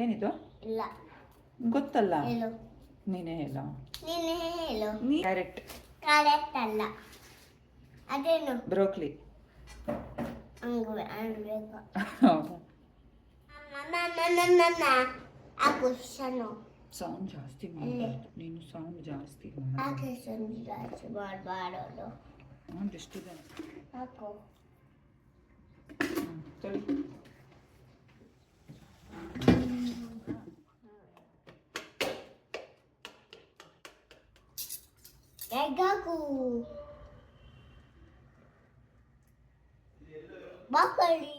ಏನಿದು? ಇಲ್ಲ ಗೊತ್ತಲ್ಲ. ಹೇಳು. ನೀನೇ ಹೇಳು. ನೀನೇ ಹೇಳು. ಕ್ಯಾರೆಟ್. ಕ್ಯಾರೆಟ್ ಅಲ್ಲ. ಅದೇನು? ಬ್ರೋಕ್ಲಿ. ಅನ್ಬೇಕು. ಹೌದಾ? ಆ ಕ್ವಶನು ಸೌಂಡ್ ಜಾಸ್ತಿ ಮಾಡಬಾರ್ದು. ನೀನು ಸೌಂಡ್ ಜಾಸ್ತಿ ಮಾಡಬಾರ್ದು. ಎಷ್ಟಿದೆ ಹಾಕು. ತೊಳಿ. ಎಗ್ಗಾಕು ಬಾಕಳಿ.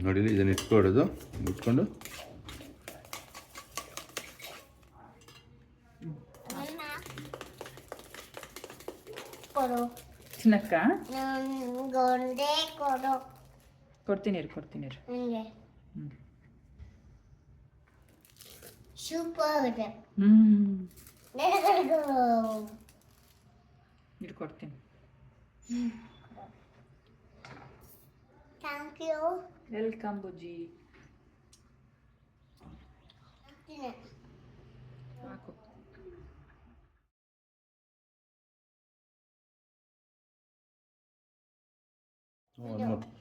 ನೋಡಿ ಇದನ್ನು ಇಟ್ಕೊಳ್ಳೋದು. ಇಟ್ಕೊಂಡು ಕೊಡು. ತಿನ್ನಕ್ಕ ಗೊಂಡೆ ಕೊಡು. ಕೊಡ್ತೀನಿ ಇರು. ಹಂಗೆ ಸೂಪರ್ ಇದೆ. ಇರು ಕೊಡ್ತೀನಿ. Thank you. ವೆಲ್ಕಮ್ ಬುಜ್ಜಿ. ಹಾಕು.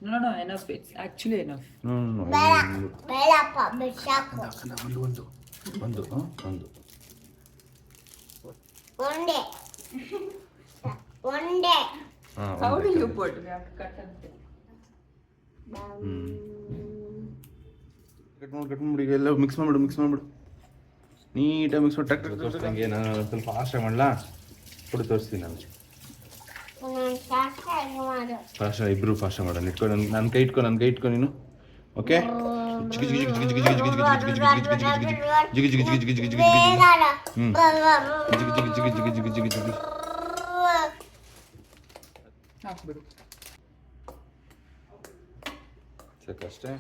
No, enough. It's actually enough. No. ಬೇಡಪ್ಪ ಬಿಸಾಕು. ಒಂದು ಒಂದೇ. How do you put? We have to cut and cut ಮಾಡಿ ಎಲ್ಲ ಮಿಕ್ಸ್ ಮಾಡ್ಬಿಡು. ನೀಟಾಗಿ ಮಿಕ್ಸ್ ಮಾಡಿ ತೋರಿಸ್ದಂಗೆ. ನಾನು ಸ್ವಲ್ಪ ಫಾಸ್ಟಾಗಿ ಮಾಡಲಾ? ಕೊಡು ತೋರಿಸ್ತೀನಿ ನಾನು. ಫಾಸ್ಟ್ ಇಬ್ರು ಫಾಸ್ಟ್ ಮಾಡೋಣ. ಇಟ್ಕೊಂಡು ನನ್ನ ಕೈ ಇಟ್ಕೊ ನೀನು. ಓಕೆ. ಹಾಕ್ಬಿಡು. ಸಾಕಷ್ಟೇ.